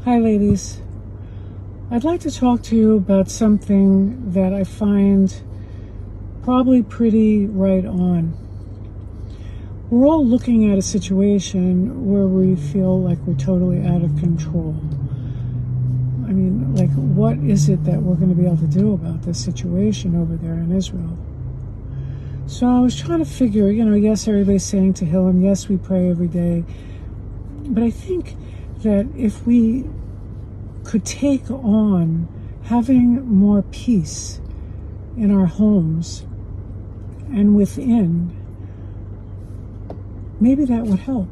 Hi, ladies. I'd like to talk to you about something that I find probably pretty right on. We're all looking at a situation where we feel like we're totally out of control. I mean, like, what is it that we're going to be able to do about this situation over there in Israel? So I was trying to figure, yes, everybody's saying Tehillim, yes, we pray every day. But I think that if we could take on having more peace in our homes and within, maybe that would help.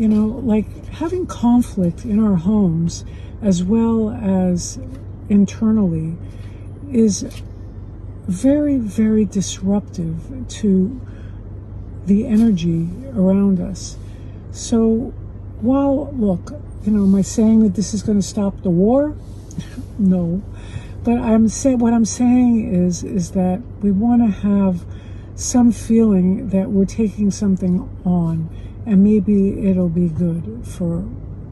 Like having conflict in our homes as well as internally is very, very disruptive to the energy around us. So while, look, am I saying that this is going to stop the war? No. But what I'm saying is that we want to have some feeling that we're taking something on, and maybe it'll be good for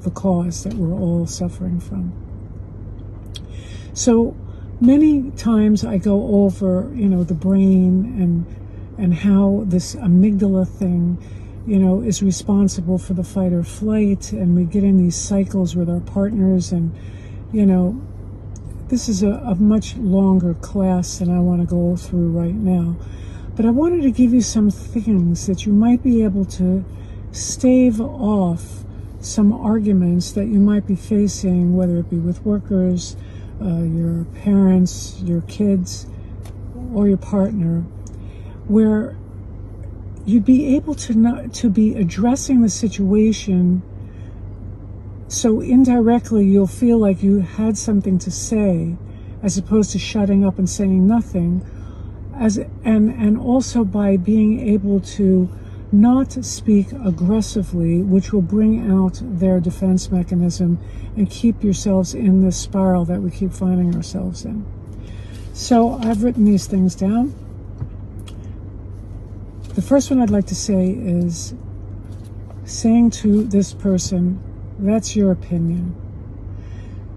the cause that we're all suffering from. So many times I go over, the brain and how this amygdala thing is responsible for the fight or flight, and we get in these cycles with our partners, and this is a much longer class than I want to go through right now, but I wanted to give you some things that you might be able to stave off some arguments that you might be facing, whether it be with workers, your parents, your kids, or your partner, where you'd be able to be addressing the situation, so indirectly you'll feel like you had something to say, as opposed to shutting up and saying nothing, and also by being able to not speak aggressively, which will bring out their defense mechanism and keep yourselves in this spiral that we keep finding ourselves in. So I've written these things down. The first one I'd like to say is saying to this person, that's your opinion.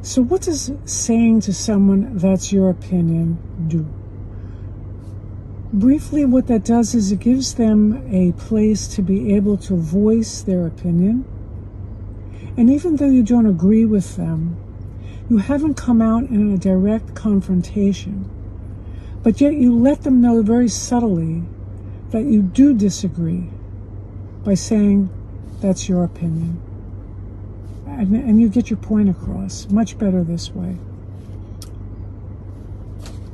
So what does saying to someone, that's your opinion, do? Briefly, what that does is it gives them a place to be able to voice their opinion. And even though you don't agree with them, you haven't come out in a direct confrontation, but yet you let them know very subtly that you do disagree by saying that's your opinion. And you get your point across much better this way.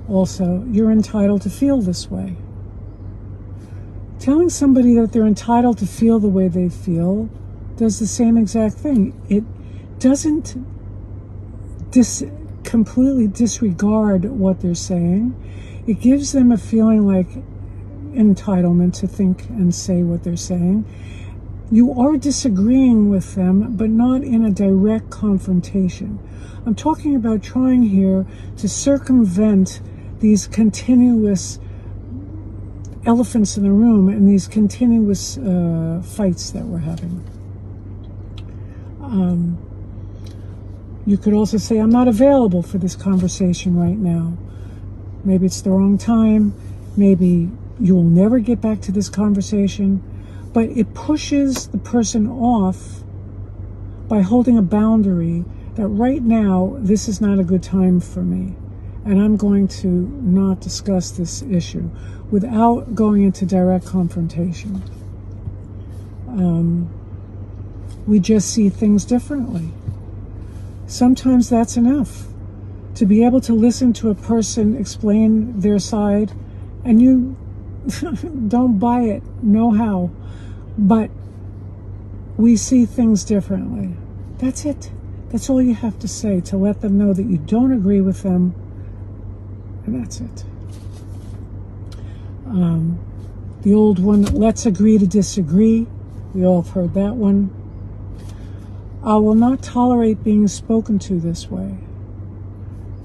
Also, you're entitled to feel this way. Telling somebody that they're entitled to feel the way they feel does the same exact thing. It doesn't completely disregard what they're saying. It gives them a feeling like entitlement to think and say what they're saying. You are disagreeing with them, but not in a direct confrontation. I'm talking about trying here to circumvent these continuous elephants in the room and these continuous fights that we're having. You could also say, I'm not available for this conversation right now. Maybe it's the wrong time. Maybe you'll never get back to this conversation. But it pushes the person off by holding a boundary that right now, this is not a good time for me. And I'm going to not discuss this issue without going into direct confrontation. We just see things differently. Sometimes that's enough to be able to listen to a person explain their side, and you don't buy it, no how, but we see things differently. That's it. That's all you have to say, to let them know that you don't agree with them, and that's it. The old one, let's agree to disagree. We all have heard that one. I will not tolerate being spoken to this way.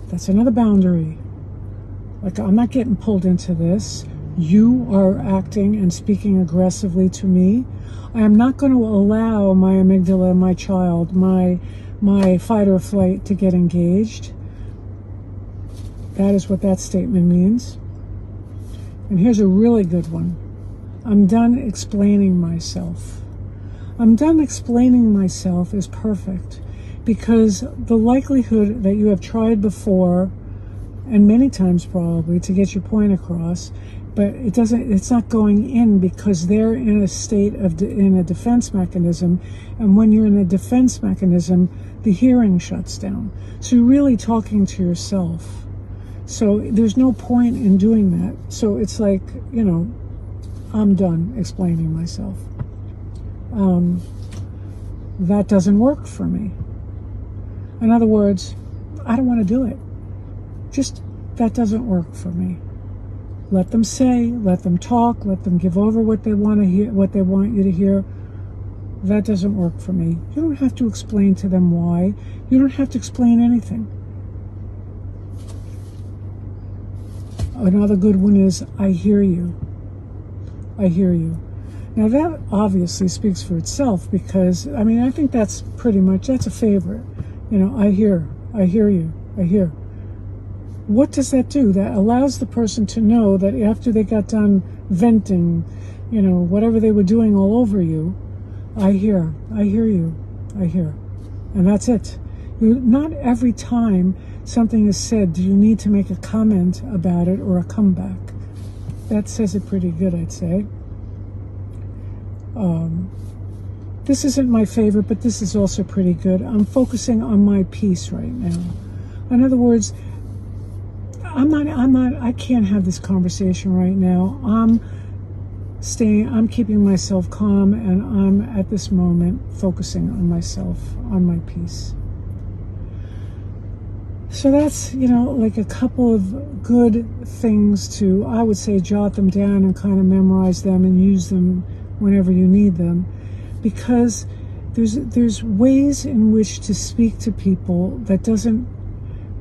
That's another boundary. Like, I'm not getting pulled into this. You are acting and speaking aggressively to me. I am not going to allow my amygdala, my child, my fight or flight to get engaged. That is what that statement means. And here's a really good one. I'm done explaining myself. I'm done explaining myself is perfect, because the likelihood that you have tried before, and many times probably, to get your point across, but it's not going in because they're in a state of in a defense mechanism, and when you're in a defense mechanism, the hearing shuts down. So you're really talking to yourself. So there's no point in doing that. So it's like, I'm done explaining myself. That doesn't work for me. In other words, I don't want to do it. Just, that doesn't work for me. Let them say, let them talk, let them give over what they want to hear, what they want you to hear. That doesn't work for me. You don't have to explain to them why. You don't have to explain anything. Another good one is, I hear you. I hear you. Now that obviously speaks for itself, because, I think that's that's a favorite. I hear you, I hear. What does that do? That allows the person to know that after they got done venting, whatever they were doing all over you, I hear you, I hear. And that's it. Not every time something is said do you need to make a comment about it or a comeback. That says it pretty good, I'd say. This isn't my favorite, but this is also pretty good. I'm focusing on my peace right now. In other words, I can't have this conversation right now. I'm keeping myself calm, and I'm at this moment focusing on myself, on my peace. So that's, like a couple of good things to, I would say, jot them down and kind of memorize them and use them whenever you need them, because there's ways in which to speak to people that doesn't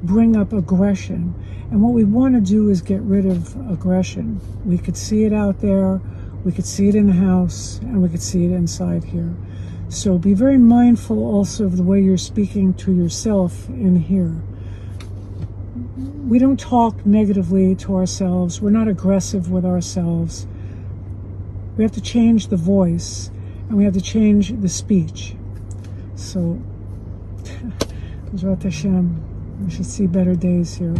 bring up aggression. And what we want to do is get rid of aggression. We could see it out there, we could see it in the house, and we could see it inside here. So be very mindful also of the way you're speaking to yourself in here. We don't talk negatively to ourselves. We're not aggressive with ourselves. We have to change the voice, and we have to change the speech. So, Zrat Hashem, we should see better days here.